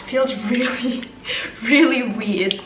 feels really, really weird.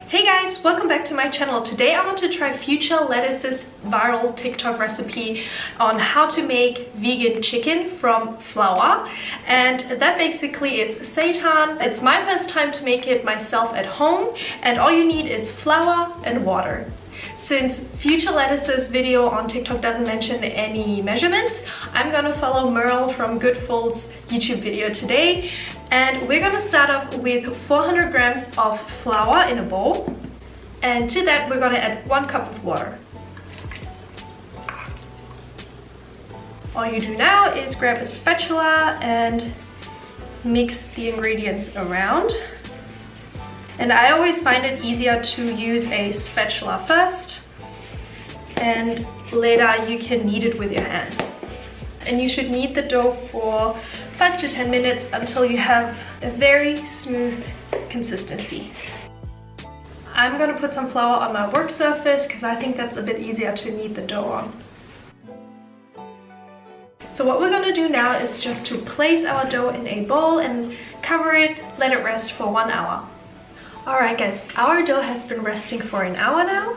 Hey guys, welcome back to my channel. Today I want to try Future Lettuce's viral TikTok recipe on how to make vegan chicken from flour, and that basically is seitan. It's my first time to make it myself at home, and all you need is flour and water. Since Future Lettuce's video on TikTok doesn't mention any measurements, I'm gonna follow Merle from Goodful's YouTube video today, and we're gonna start off with 400 grams of flour in a bowl, and to that we're gonna add 1 cup of water. All you do now is grab a spatula and mix the ingredients around. And I always find it easier to use a spatula first, and later you can knead it with your hands. And you should knead the dough for 5 to 10 minutes until you have a very smooth consistency. I'm gonna put some flour on my work surface because I think that's a bit easier to knead the dough on. So what we're gonna do now is just to place our dough in a bowl and cover it, let it rest for 1 hour. Alright guys, our dough has been resting for an hour now,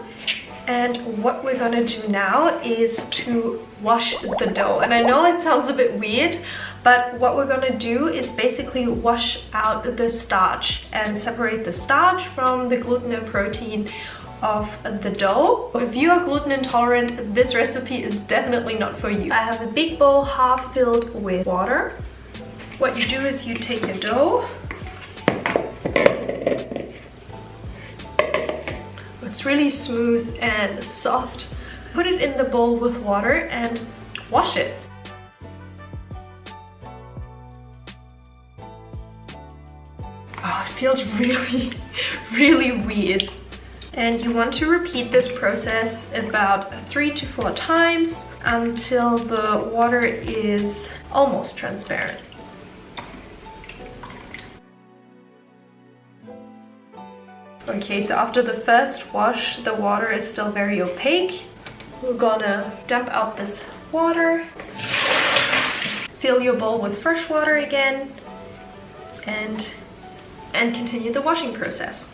and what we're gonna do now is to wash the dough. And I know it sounds a bit weird, but what we're gonna do is basically wash out the starch and separate the starch from the gluten and protein of the dough. If you are gluten intolerant, this recipe is definitely not for you. I have a big bowl half filled with water. What you do is you take your dough. It's really smooth and soft. Put it in the bowl with water and wash it. Oh, it feels really, really weird. And you want to repeat this process about 3 to 4 times until the water is almost transparent. Okay, so after the first wash, the water is still very opaque. We're gonna dump out this water. Fill your bowl with fresh water again, and continue the washing process.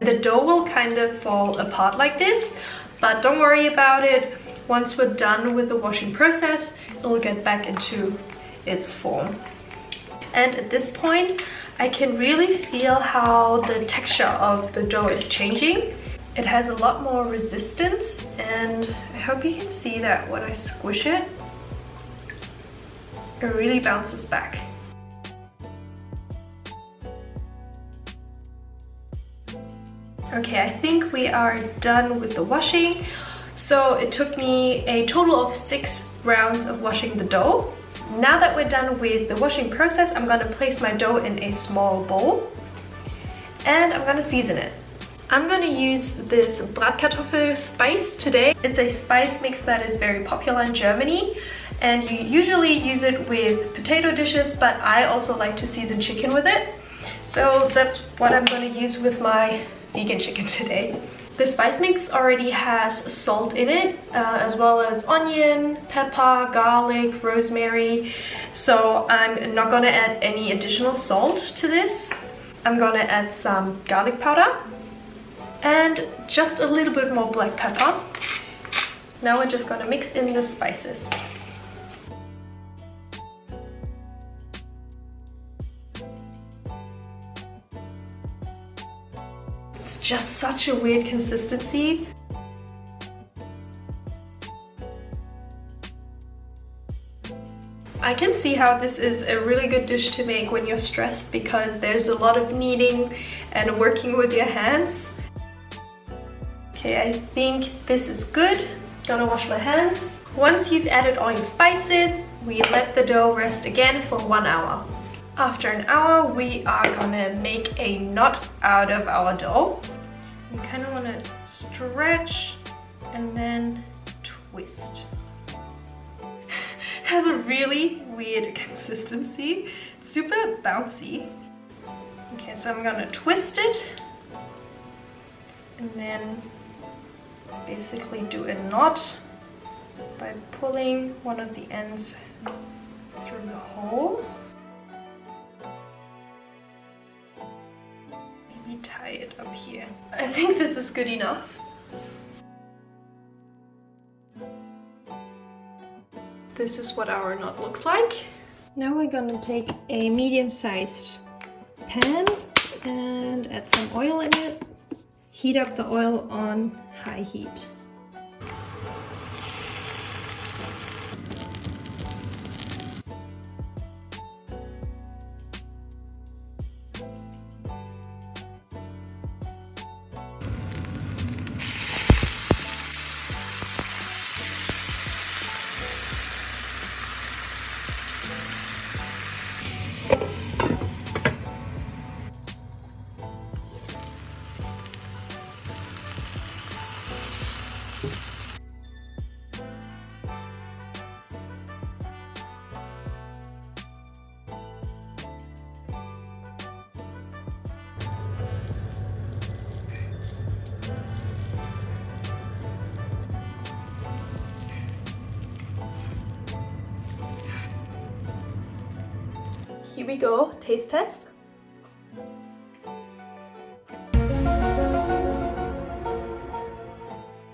The dough will kind of fall apart like this, but don't worry about it. Once we're done with the washing process, it'll get back into its form. And at this point, I can really feel how the texture of the dough is changing. It has a lot more resistance, and I hope you can see that when I squish it, it really bounces back. Okay, I think we are done with the washing. So it took me a total of 6 rounds of washing the dough. Now that we're done with the washing process, I'm gonna place my dough in a small bowl and I'm gonna season it. I'm gonna use this Bratkartoffel spice today. It's a spice mix that is very popular in Germany, and you usually use it with potato dishes, but I also like to season chicken with it. So that's what I'm gonna use with my vegan chicken today. The spice mix already has salt in it, as well as onion, pepper, garlic, rosemary. So I'm not gonna add any additional salt to this. I'm gonna add some garlic powder and just a little bit more black pepper. Now we're just gonna mix in the spices. It's just such a weird consistency. I can see how this is a really good dish to make when you're stressed, because there's a lot of kneading and working with your hands. Okay, I think this is good. Gonna wash my hands. Once you've added all your spices, we let the dough rest again for 1 hour. After an hour, we are gonna make a knot out of our dough. You kind of want to stretch and then twist. has a really weird consistency. It's super bouncy. Okay, so I'm gonna twist it and then basically do a knot by pulling one of the ends through the hole. Maybe tie it up here. I think this is good enough. This is what our knot looks like. Now we're gonna take a medium-sized pan and add some oil in it. Heat up the oil on high heat. Here we go, taste test.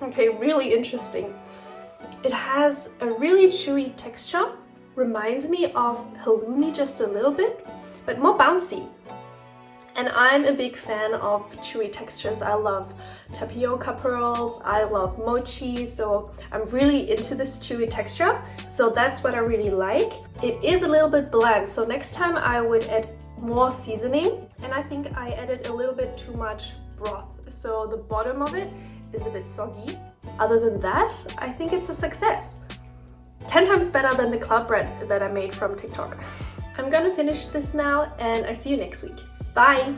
Okay, really interesting. It has a really chewy texture, reminds me of halloumi just a little bit, but more bouncy. And I'm a big fan of chewy textures. I love tapioca pearls, I love mochi, so I'm really into this chewy texture. So that's what I really like. It is a little bit bland, so next time I would add more seasoning. And I think I added a little bit too much broth, so the bottom of it is a bit soggy. Other than that, I think it's a success. 10 times better than the cloud bread that I made from TikTok. I'm gonna finish this now and I see you next week. Bye!